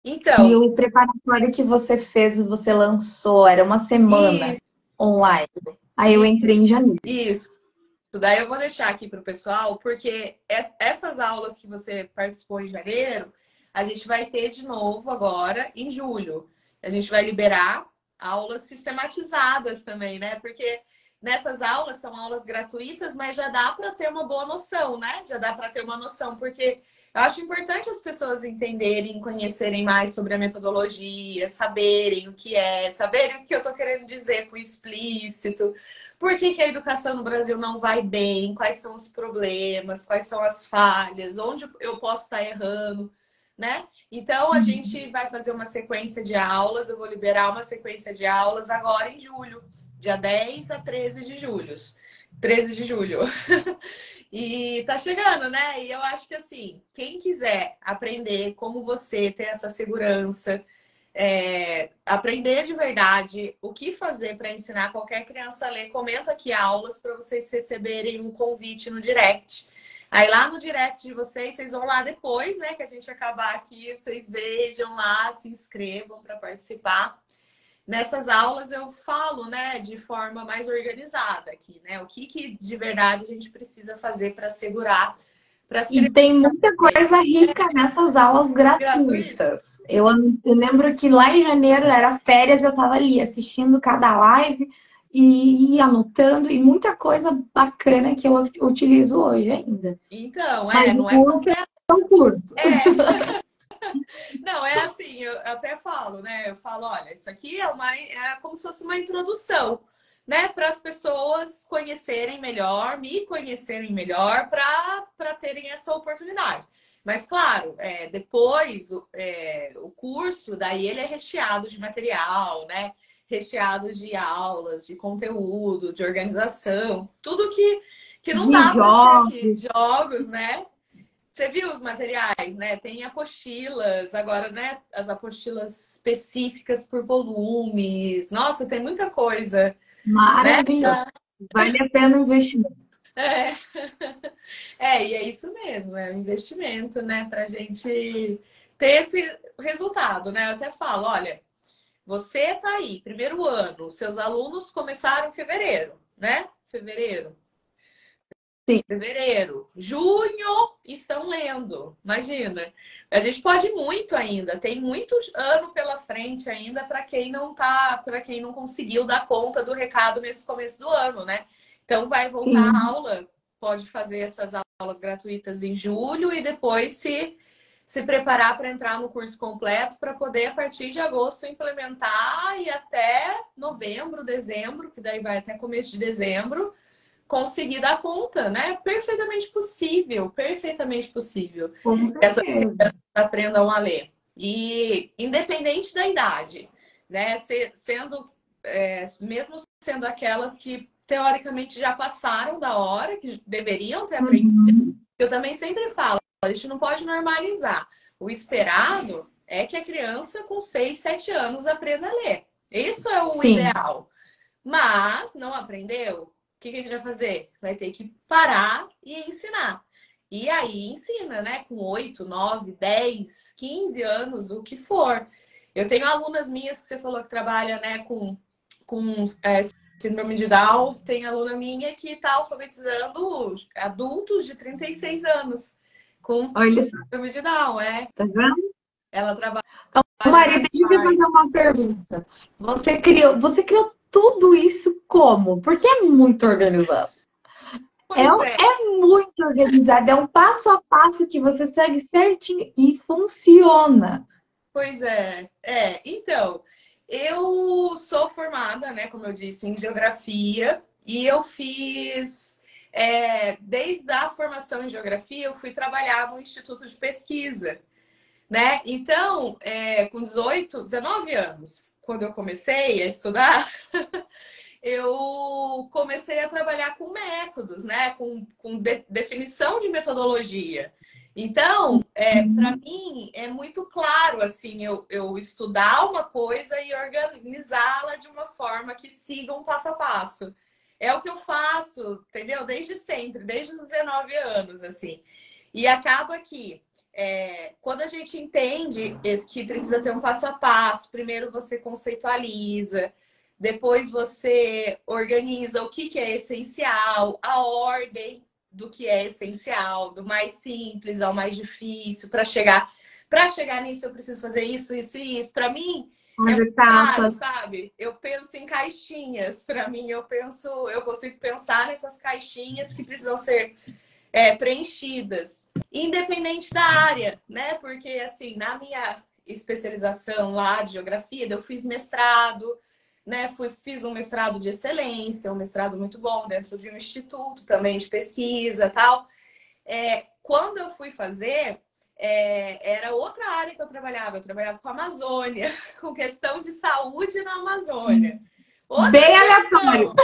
Então, e o preparatório que você fez, você lançou, era uma semana online. Aí eu entrei em janeiro. Isso. Daí eu vou deixar aqui para o pessoal, porque essas aulas que você participou em janeiro, a gente vai ter de novo agora em julho. A gente vai liberar aulas sistematizadas também, né? Porque nessas aulas são aulas gratuitas, mas já dá para ter uma boa noção, né? Já dá para ter uma noção, porque eu acho importante as pessoas entenderem, conhecerem mais sobre a metodologia, saberem o que é, saberem o que eu estou querendo dizer com explícito. Por que a educação no Brasil não vai bem? Quais são os problemas? Quais são as falhas? Onde eu posso estar errando? Né? Então, a gente vai fazer uma sequência de aulas. Eu vou liberar uma sequência de aulas agora em julho. Dia 10 a 13 de julho. 13 de julho. E tá chegando, né? E eu acho que, assim, quem quiser aprender como você ter essa segurança, aprender de verdade o que fazer para ensinar qualquer criança a ler, comenta aqui aulas para vocês receberem um convite no direct. Aí lá no direct de vocês vão lá depois, né, que a gente acabar aqui, vocês vejam lá, se inscrevam para participar. Nessas aulas eu falo, né, de forma mais organizada aqui, né, o que de verdade a gente precisa fazer para segurar. E tem muita coisa rica nessas aulas gratuitas. Eu lembro que lá em janeiro era férias, eu estava ali assistindo cada live e anotando, e muita coisa bacana que eu utilizo hoje ainda. Então, mas não o curso é um curso. Não, é assim, eu até falo, né? Eu falo, olha, isso aqui é como se fosse uma introdução, né? Para as pessoas conhecerem melhor, me conhecerem melhor, para terem essa oportunidade. Mas, claro, depois o curso, daí ele é recheado de material, né? recheado de aulas, de conteúdo, de organização, tudo que não De dá para ser aqui. jogos. Jogos, né? Você viu os materiais, né? Tem apostilas, agora, né? As apostilas específicas por volumes. Nossa, tem muita coisa, né? Maravilhoso. Vale a pena o investimento. É, e é isso mesmo, é um investimento, né? Pra gente ter esse resultado, né? Eu até falo, olha, você tá aí, primeiro ano, seus alunos começaram em fevereiro, né? Fevereiro. Sim. Fevereiro, junho estão lendo. Imagina. A gente pode ir muito ainda, tem muito ano pela frente ainda para quem não tá, para quem não conseguiu dar conta do recado nesse começo do ano, né? Então vai voltar Sim. a aula, pode fazer essas aulas gratuitas em julho e depois se preparar para entrar no curso completo para poder a partir de agosto implementar e até novembro, dezembro, que daí vai até começo de dezembro conseguir dar conta, né? Perfeitamente possível, perfeitamente possível. Com Que essas certeza. crianças aprendam a ler. E independente da idade, né? Mesmo sendo aquelas que teoricamente já passaram da hora, que deveriam ter aprendido, Uhum. eu também sempre falo, a gente não pode normalizar. O esperado é que a criança com 6, 7 anos aprenda a ler. Isso é o Sim. ideal. Mas não aprendeu? O que a gente vai fazer? Vai ter que parar e ensinar. E aí ensina, né? Com 8, 9, 10, 15 anos, o que for. Eu tenho alunas minhas que você falou que trabalha, né, com síndrome de Down. Tem aluna minha que está alfabetizando adultos de 36 anos com Olha só, síndrome de Down, é. tá vendo? Ela trabalha Então, na Maria, deixa eu te PAI. fazer uma pergunta. Você criou tudo isso como? Porque é muito organizado. Pois é. É muito organizado, é um passo a passo que você segue certinho e funciona. Pois é, Então, eu sou formada, né, como eu disse, em geografia e eu fiz, desde a formação em geografia, eu fui trabalhar no Instituto de Pesquisa, né? Então, com 18, 19 anos, quando eu comecei a estudar, eu comecei a trabalhar com métodos, né? Com definição de metodologia. Então, para mim, é muito claro assim, eu estudar uma coisa e organizá-la de uma forma que siga um passo a passo. É o que eu faço, entendeu? Desde sempre, desde os 19 anos, assim. E acaba que quando a gente entende que precisa ter um passo a passo, primeiro você conceitualiza, depois você organiza o que é essencial, a ordem do que é essencial, do mais simples ao mais difícil, para chegar nisso eu preciso fazer isso, isso e isso. Para mim é As muito claro, etapas. sabe? Eu penso em caixinhas. Para mim eu consigo pensar nessas caixinhas que precisam ser preenchidas, independente da área, né? Porque assim, na minha especialização lá de geografia, eu fiz mestrado, né? Fiz um mestrado de excelência, um mestrado muito bom dentro de um instituto também de pesquisa, tal. Quando eu fui fazer, era outra área que eu trabalhava com a Amazônia, com questão de saúde na Amazônia. Outra Bem questão, aleatório.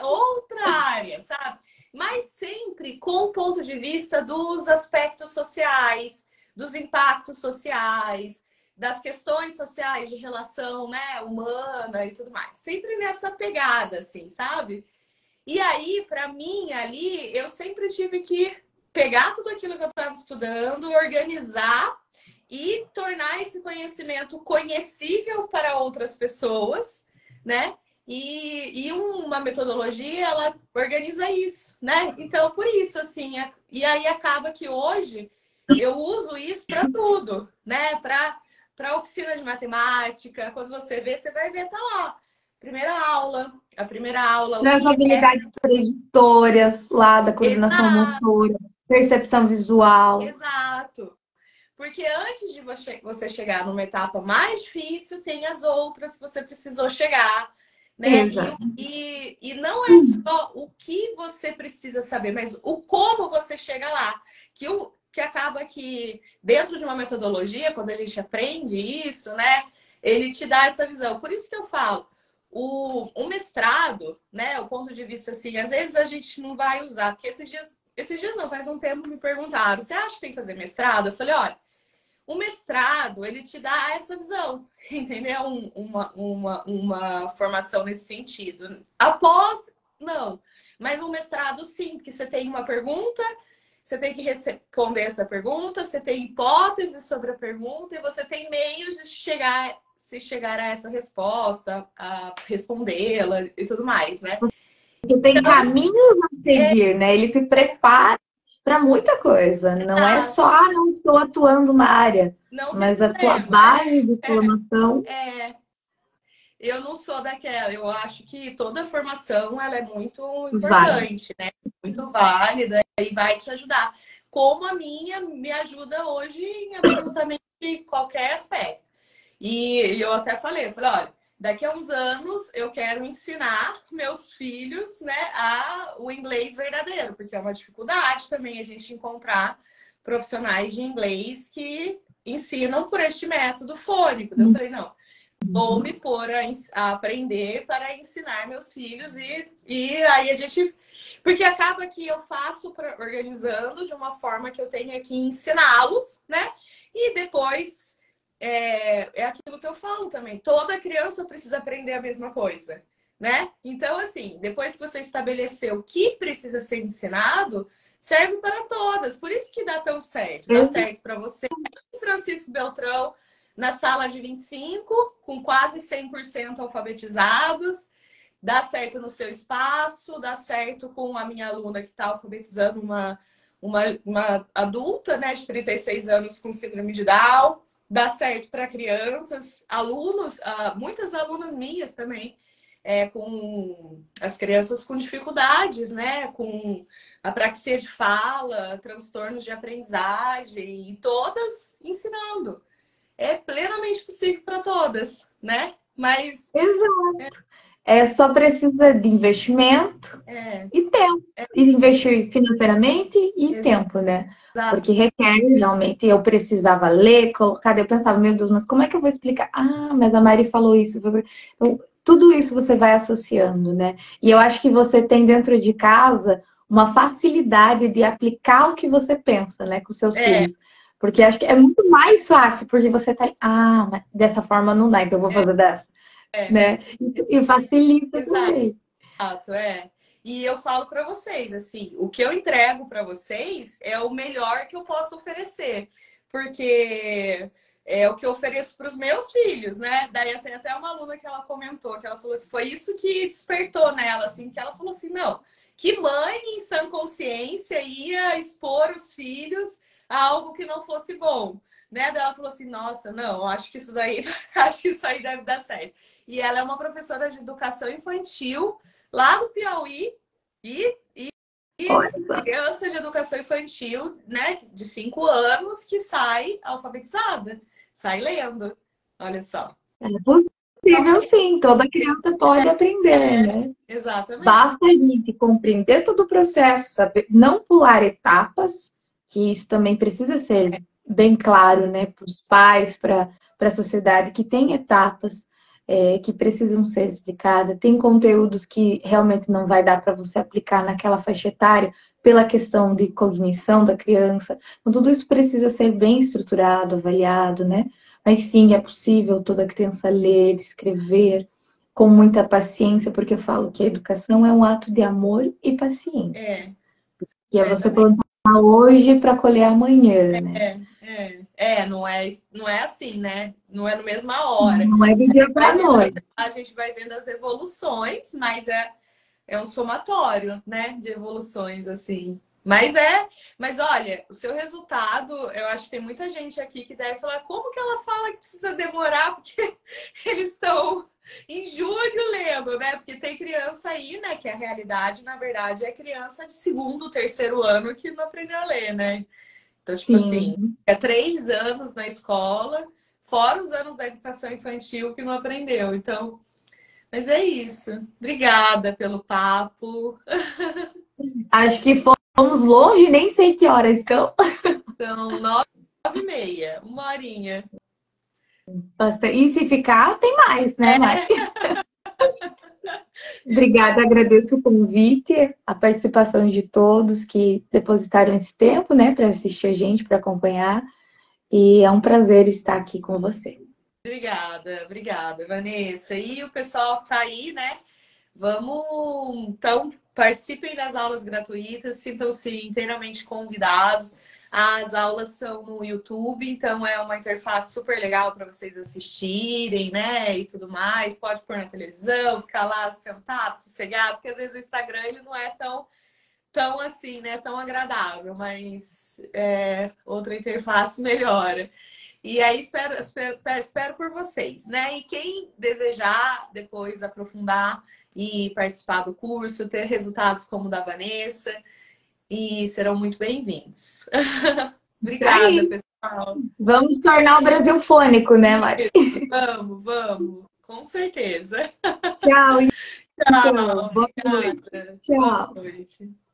outra área, sabe? Mas sempre com o ponto de vista dos aspectos sociais, dos impactos sociais, das questões sociais de relação, né, humana e tudo mais. Sempre nessa pegada, assim, sabe? E aí, para mim, ali, eu sempre tive que pegar tudo aquilo que eu estava estudando, organizar e tornar esse conhecimento conhecível para outras pessoas, né? E uma metodologia, ela organiza isso, né? Então, por isso, assim, e aí acaba que hoje eu uso isso para tudo, né? Para oficina de matemática, quando você vê, você vai ver, tá lá. A primeira aula, o Nas que é. habilidades preditórias lá da coordenação Exato, motora, percepção visual. exato. Porque antes de você chegar numa etapa mais difícil, tem as outras que você precisou chegar, né? Exato. E não é só o que você precisa saber, mas o como você chega lá. Que acaba que, dentro de uma metodologia, quando a gente aprende isso, né? ele te dá essa visão. Por isso que eu falo, o mestrado, né, o ponto de vista assim, às vezes a gente não vai usar, porque esses dias não, faz um tempo me perguntaram, você acha que tem que fazer mestrado? Eu falei, olha, o mestrado, ele te dá essa visão, entendeu? Uma formação nesse sentido. Após, não. Mas um mestrado, sim, porque você tem uma pergunta, você tem que responder essa pergunta, você tem hipóteses sobre a pergunta e você tem meios de chegar a essa resposta, a respondê-la e tudo mais, né? Você tem caminhos a seguir, né? Ele te prepara para muita coisa. Não é só, não estou atuando na área, não mas tem a tua problema. base de formação. Eu não sou daquela. Eu acho que toda formação ela é muito Vale. importante, né? Muito válida e vai te ajudar. Como a minha me ajuda hoje em absolutamente qualquer aspecto. E eu até falei, olha, daqui a uns anos eu quero ensinar meus filhos, né, o inglês verdadeiro, porque é uma dificuldade também a gente encontrar profissionais de inglês que ensinam por este método fônico. Eu falei, não, vou me pôr a aprender para ensinar meus filhos e aí a gente... Porque acaba que eu faço organizando de uma forma que eu tenha que ensiná-los, né? E depois... É aquilo que eu falo também. Toda criança precisa aprender a mesma coisa, né? Então, assim, depois que você estabeleceu o que precisa ser ensinado, serve para todas. Por isso que dá tão certo. Dá certo para você, Francisco Beltrão, na sala de 25, com quase 100% alfabetizados. Dá certo no seu espaço, dá certo com a minha aluna que está alfabetizando uma adulta, né, de 36 anos com síndrome de Down. Dá certo para crianças, alunos, muitas alunas minhas também, com as crianças com dificuldades, né? Com apraxia de fala, transtornos de aprendizagem, e todas ensinando. É plenamente possível para todas, né? Mas... Exato. Só precisa de investimento e tempo. E investir financeiramente e tempo, né? Porque requer realmente. Eu precisava ler, colocar. Eu pensava, meu Deus, mas como é que eu vou explicar? Ah, mas a Mari falou isso. Então, tudo isso você vai associando, né? E eu acho que você tem dentro de casa uma facilidade de aplicar o que você pensa, né, com seus filhos. Porque acho que é muito mais fácil, porque você tá. Ah, mas dessa forma não dá, então eu vou fazer dessa. Né? E facilita também. Exato, E eu falo para vocês, assim, o que eu entrego para vocês é o melhor que eu posso oferecer, porque é o que eu ofereço para os meus filhos, né? Daí tem até uma aluna que ela comentou, que ela falou que foi isso que despertou nela, assim, que ela falou assim, não, que mãe em sã consciência ia expor os filhos a algo que não fosse bom. Né? Daí ela falou assim, nossa, não, acho que isso aí deve dar certo. E ela é uma professora de educação infantil lá do Piauí e criança de educação infantil, né, de 5 anos que sai alfabetizada, sai lendo. Olha só. É possível, sim. Toda criança pode aprender, né? Exatamente. Basta a gente compreender todo o processo, saber não pular etapas, que isso também precisa ser bem claro, né, para os pais, para a sociedade, que tem etapas que precisam ser explicadas. Tem conteúdos que realmente não vai dar para você aplicar naquela faixa etária pela questão de cognição da criança. Então, tudo isso precisa ser bem estruturado, avaliado, né? Mas sim, é possível toda criança ler, escrever com muita paciência, porque eu falo que a educação é um ato de amor e paciência. Que é você plantar hoje para colher amanhã, né? Não é assim, né? Não é na mesma hora. Não é do dia para a noite. A gente vai vendo as evoluções, mas é um somatório, né? De evoluções, assim. Mas olha, o seu resultado, eu acho que tem muita gente aqui que deve falar, como que ela fala que precisa demorar? Porque eles estão em julho lendo, né? Porque tem criança aí, né? Que a realidade, na verdade, é criança de 2º, 3º ano que não aprendeu a ler, né? Então, tipo assim, 3 anos na escola, fora os anos da educação infantil que não aprendeu. Então, mas é isso. Obrigada pelo papo. Acho que fomos longe, nem sei que horas são. São 9h30, 1 horinha. Bastante. E se ficar, tem mais, né, Mari? Obrigada, Exato. agradeço o convite, a participação de todos que depositaram esse tempo, né, para assistir a gente, para acompanhar. E é um prazer estar aqui com você. Obrigada, Vanessa. E o pessoal que tá aí, né? Vamos, então, participem das aulas gratuitas, sintam-se inteiramente convidados. As aulas são no YouTube, então é uma interface super legal para vocês assistirem, né? E tudo mais. Pode pôr na televisão, ficar lá sentado, sossegado, porque às vezes o Instagram ele não é tão assim, né? Tão agradável, mas outra interface melhora. E aí espero por vocês, né? E quem desejar depois aprofundar e participar do curso, ter resultados como o da Vanessa, e serão muito bem-vindos. Tá Obrigada, aí. pessoal. Vamos tornar o Brasil fônico, né, Mari? Vamos, com certeza. Tchau, então. Tchau, Boa noite. obrigada. Boa Tchau. noite.